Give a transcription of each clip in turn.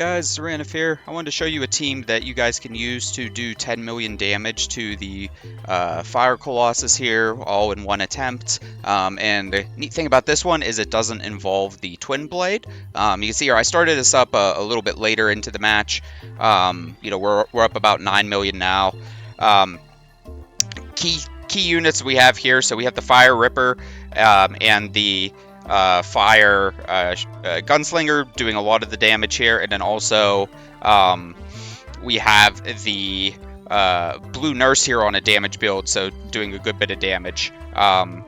Guys, Xoranath here. I wanted to show you a team that you guys can use to do 10 million damage to the Fire Colossus here, all in one attempt. And the neat thing about this one is it doesn't involve the Twinblade. You can see here I started this up a little bit later into the match. You know, we're up about 9 million now. Key units we have here, so we have the Fire Ripper and the Fire Gunslinger doing a lot of the damage here, and then also we have the Blue Nurse here on a damage build, so doing a good bit of damage. And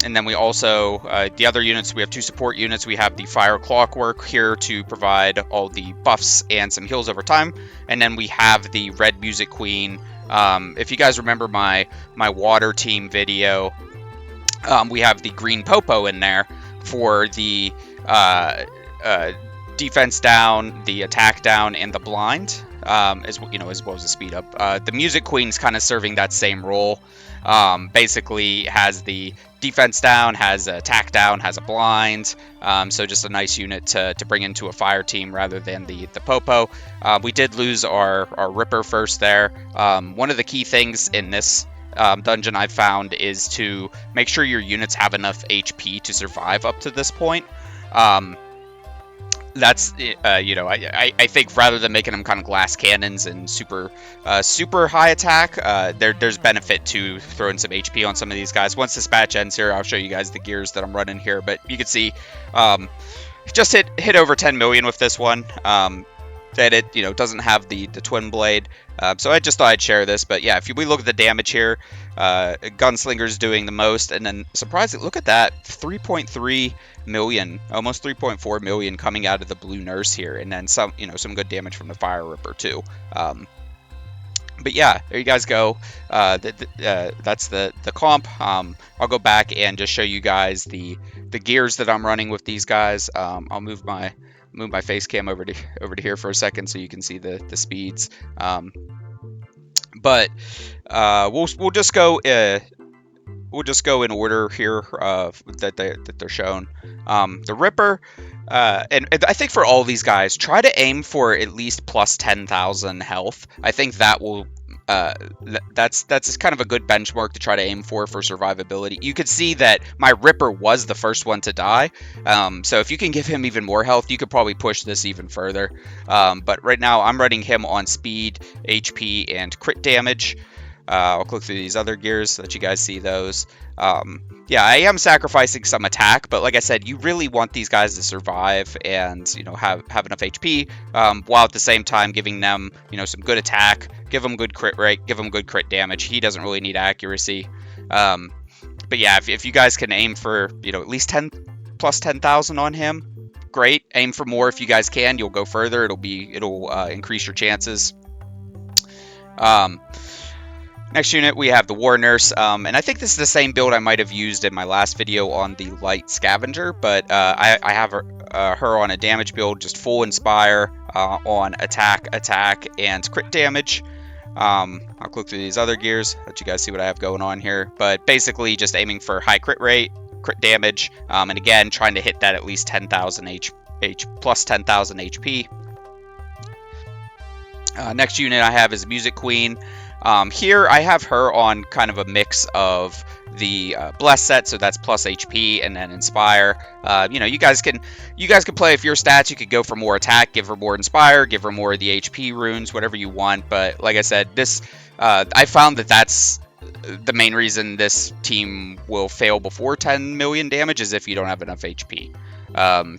then we also, the other units, we have two support units. We have the Fire Clockwork here to provide all the buffs and some heals over time, and then we have the Red Music Queen. If you guys remember my Water Team video, we have the Green Popo in there for the defense down, the attack down, and the blind, as well as the speed up. The Music Queen's kind of serving that same role. Basically has the defense down, has attack down, has a blind. So just a nice unit to bring into a fire team rather than the Popo. We did lose our Ripper first there. One of the key things in this dungeon I've found is to make sure your units have enough HP to survive up to this point. That's I think rather than making them kind of glass cannons and super high attack, there's benefit to throwing some HP on some of these guys. Once this batch ends here, I'll show you guys the gears that I'm running here, but you can see just hit over 10 million with this one. That it doesn't have the Twinblade, so I just thought I'd share this. But yeah, if we look at the damage here, Gunslinger's doing the most, and then surprisingly, look at that, 3.3 million, almost 3.4 million coming out of the Blue Nurse here, and then some good damage from the Fire Ripper too. But yeah, there you guys go. That's the comp. I'll go back and just show you guys the gears that I'm running with these guys. I'll move my face cam over to here for a second so you can see the speeds. But we'll just go in order here that they're shown. The Ripper, and I think for all these guys, try to aim for at least plus 10,000 health. I think that will that's kind of a good benchmark to try to aim for survivability. You could see that my Ripper was the first one to die, so if you can give him even more health, you could probably push this even further. But right now I'm running him on speed, HP, and crit damage. I'll click through these other gears so that you guys see those. Yeah, I am sacrificing some attack, but like I said, you really want these guys to survive and have enough HP, while at the same time giving them some good attack, give them good crit rate, give them good crit damage. He doesn't really need accuracy. But yeah, if you guys can aim for at least plus 10,000 on him, great. Aim for more if you guys can. You'll go further. It'll increase your chances. Next unit, we have the War Nurse, and I think this is the same build I might have used in my last video on the Light Scavenger, but I have her on a damage build, just full Inspire on attack, and crit damage. I'll click through these other gears, let you guys see what I have going on here, but basically just aiming for high crit rate, crit damage, and again, trying to hit that at least 10,000 plus 10,000 HP. Next unit I have is Music Queen. Here I have her on kind of a mix of the Bless set, so that's plus HP, and then Inspire. You guys can play with your stats. You could go for more attack, give her more Inspire, give her more of the HP runes, whatever you want. But like I said, this I found that's the main reason this team will fail before 10 million damage is if you don't have enough HP.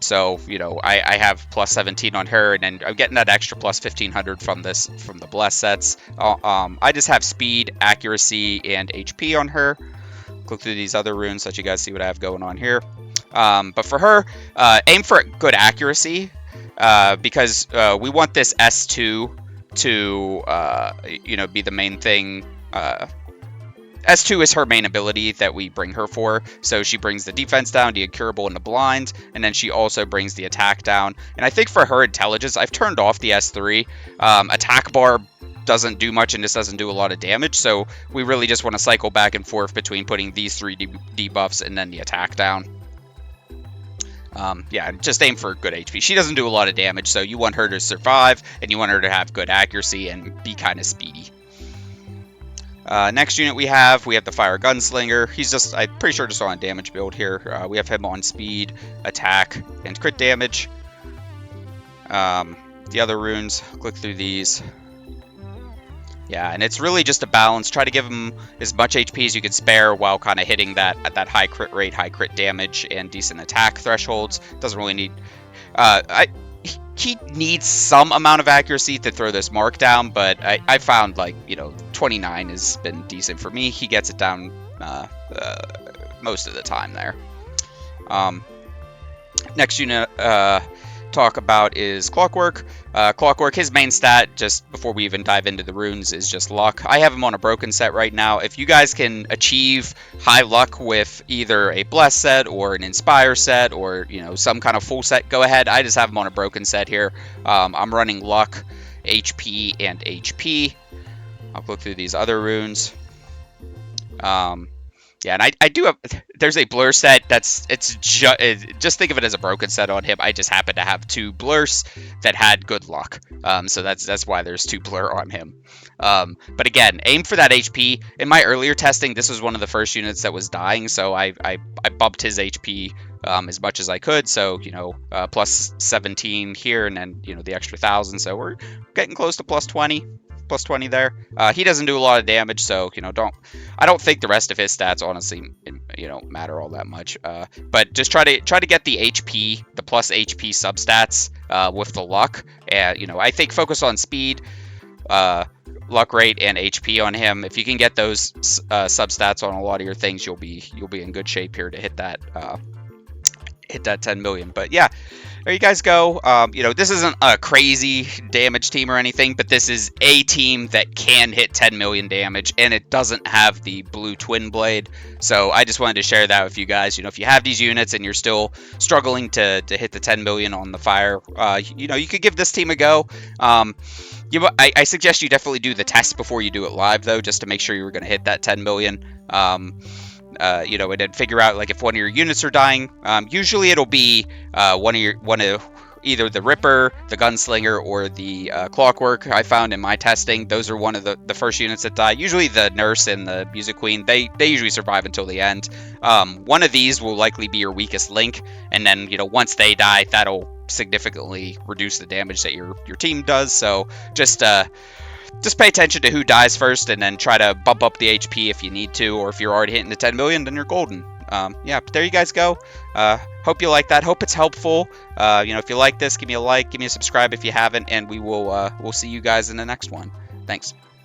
So I have plus 17 on her, and then I'm getting that extra plus 1500 from the Bless sets. I just have speed, accuracy, and HP on her. Click through these other runes so that you guys see what I have going on here. But for her, aim for good accuracy, because we want this S2 to be the main thing. S2 is her main ability that we bring her for, so she brings the defense down, the incurable, and the blind, and then she also brings the attack down. And I think for her intelligence, I've turned off the S3. Attack bar doesn't do much, and this doesn't do a lot of damage, so we really just want to cycle back and forth between putting these three debuffs and then the attack down. Yeah, just aim for good HP. She doesn't do a lot of damage, so you want her to survive, and you want her to have good accuracy and be kind of speedy. Next unit we have the Fire Gunslinger. He's just, I'm pretty sure just on a damage build here. We have him on speed, attack, and crit damage. The other runes, click through these. Yeah, and it's really just a balance. Try to give him as much HP as you can spare while kind of hitting that high crit rate, high crit damage, and decent attack thresholds. Doesn't really need... he needs some amount of accuracy to throw this mark down, but I found, like, 29 has been decent for me. He gets it down most of the time there. Next unit talk about is Clockwork. Clockwork, his main stat, just before we even dive into the runes, is just luck. I have him on a broken set right now. If you guys can achieve high luck with either a bless set or an inspire set or some kind of full set, go ahead. I just have him on a broken set here. I'm running luck, HP, and HP. I'll go through these other runes. Yeah, and I do have, there's a blur set just think of it as a broken set on him. I just happen to have 2 blurs that had good luck. So that's why there's 2 blur on him. But again, aim for that HP. In my earlier testing, this was one of the first units that was dying, so I bumped his HP as much as I could. So, plus 17 here, and then, the extra 1,000. So we're getting close to plus 20. Plus 20 there. He doesn't do a lot of damage, so I don't think the rest of his stats honestly matter all that much. But just try to get the HP, the plus HP substats with the luck. I think focus on speed, luck rate, and HP on him. If you can get those substats on a lot of your things, you'll be in good shape here to hit that 10 million. But yeah, there you guys go. This isn't a crazy damage team or anything, but this is a team that can hit 10 million damage, and it doesn't have the blue Twinblade. So I just wanted to share that with you guys. If you have these units and you're still struggling to hit the 10 million on the fire, you could give this team a go. I suggest you definitely do the test before you do it live, though, just to make sure you're going to hit that 10 million. And then figure out, like, if one of your units are dying. Usually it'll be one of either the Ripper, the Gunslinger, or the Clockwork. I found in my testing, those are one of the first units that die. Usually the Nurse and the Music Queen, they usually survive until the end. One of these will likely be your weakest link, and then once they die, that'll significantly reduce the damage that your team does. So just pay attention to who dies first, and then try to bump up the HP if you need to, or if you're already hitting the 10 million, then you're golden. Yeah, but there you guys go. Hope you like that. Hope it's helpful. If you like this, give me a like, give me a subscribe if you haven't, and we'll see you guys in the next one. Thanks.